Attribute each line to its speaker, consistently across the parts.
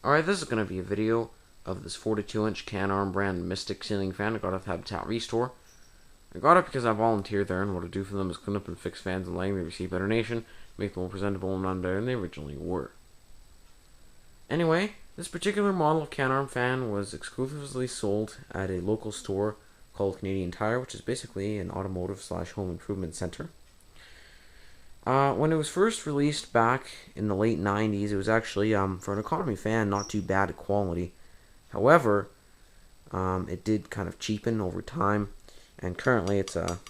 Speaker 1: Alright, this is going to be a video of this 42-inch Canarm brand Mystic ceiling fan I got at the Habitat Restore. I got it because I volunteered there, and what I do for them is clean up and fix fans and lighting they receive better donation, make them more presentable and none better than they originally were. Anyway, this particular model of Canarm fan was exclusively sold at a local store called Canadian Tire, which is basically an automotive/home improvement center. When it was first released back in the late 90s, it was actually, for an economy fan, not too bad quality. However, it did kind of cheapen over time, and currently it's a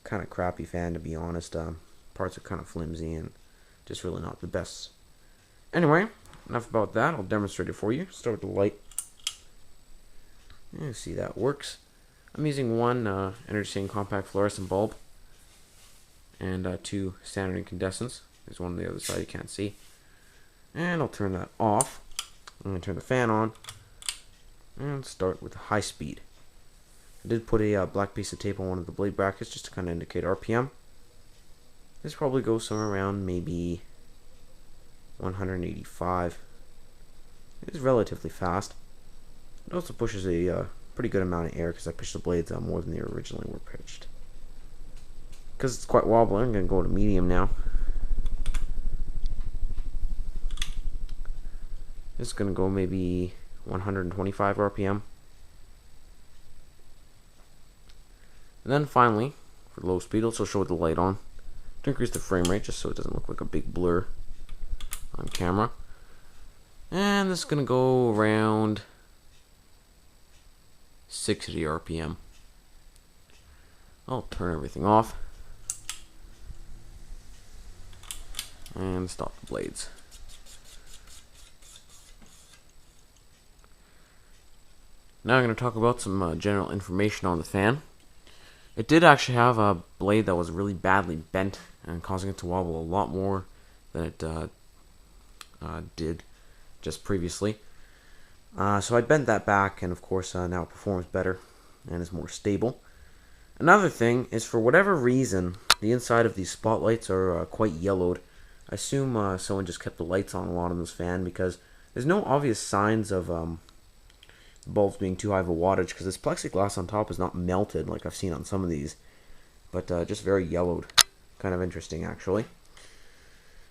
Speaker 1: kind of crappy fan, to be honest. Parts are kind of flimsy and just really not the best. Anyway, enough about that. I'll demonstrate it for you. Start with the light. You see that works. I'm using one energy-saving compact fluorescent bulb and two standard incandescents. There's one on the other side you can't see. And I'll turn that off. I'm going to turn the fan on and start with high speed. I did put a black piece of tape on one of the blade brackets just to kind of indicate RPM. This probably goes somewhere around maybe 185. It is relatively fast. It also pushes a pretty good amount of air because I pitched the blades out more than they originally were pitched. Because it's quite wobbly, I'm going to go to medium now. This is going to go maybe 125 RPM. And then finally, for low speed, also show with the light on, to increase the frame rate just so it doesn't look like a big blur on camera. And this is going to go around 60 RPM. I'll turn everything off and stop the blades. Now I'm going to talk about some general information on the fan. It did actually have a blade that was really badly bent and causing it to wobble a lot more than it did just previously. So I bent that back, and of course now it performs better and is more stable. Another thing is, for whatever reason, the inside of these spotlights are quite yellowed. I assume someone just kept the lights on a lot on this fan, because there's no obvious signs of bulbs being too high of a wattage, because this plexiglass on top is not melted like I've seen on some of these, but just very yellowed. Kind of interesting, actually.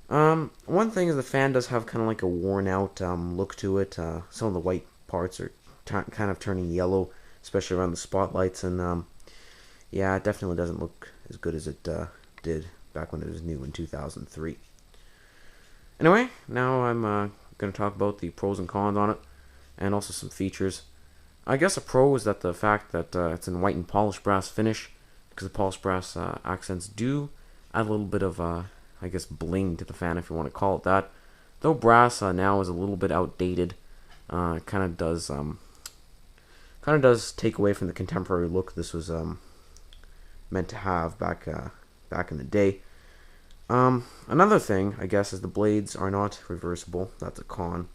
Speaker 1: One thing is the fan does have kind of like a worn out look to it. Some of the white parts are kind of turning yellow, especially around the spotlights, and yeah, it definitely doesn't look as good as it did back when it was new in 2003. Anyway, now I'm going to talk about the pros and cons on it, and also some features. I guess a pro is that the fact that it's in white and polished brass finish, because the polished brass accents do add a little bit of I guess bling to the fan, if you want to call it that. Though brass now is a little bit outdated, it kind of does take away from the contemporary look this was meant to have back in the day. Another thing, I guess, is the blades are not reversible. That's a con,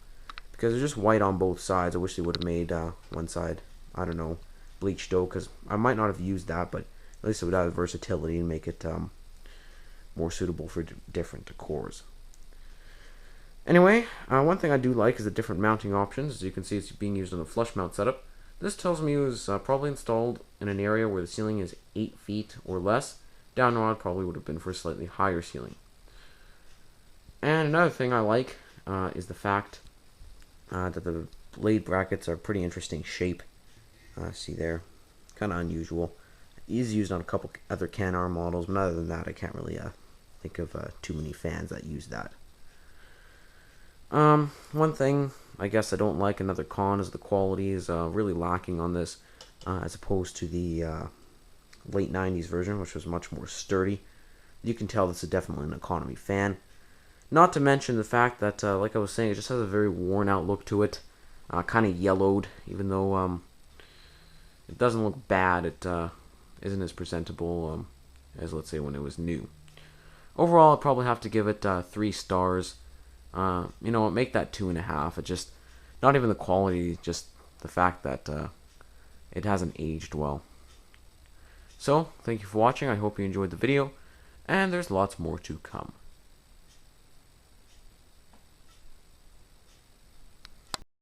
Speaker 1: because they're just white on both sides. I wish they would have made one side, I don't know, bleached oak, because I might not have used that, but at least it would have versatility and make it more suitable for different decors. Anyway, one thing I do like is the different mounting options. As you can see, it's being used on the flush mount setup. This tells me it was probably installed in an area where the ceiling is 8 feet or less. Downrod probably would have been for a slightly higher ceiling. And another thing I like is the fact that the blade brackets are pretty interesting shape. See there, kind of unusual. It is used on a couple other Canarm models, but other than that, I can't really think of too many fans that use that. One thing I guess I don't like, another con, is the quality is really lacking on this, as opposed to the late 90s version, which was much more sturdy. You can tell this is definitely an economy fan. Not to mention the fact that, like I was saying, it just has a very worn out look to it, kind of yellowed, even though it doesn't look bad. It isn't as presentable as, let's say, when it was new. Overall, I'd probably have to give it 3 stars. You know, make that 2.5. It just, not even the quality, just the fact that it hasn't aged well. So, thank you for watching. I hope you enjoyed the video, and there's lots more to come.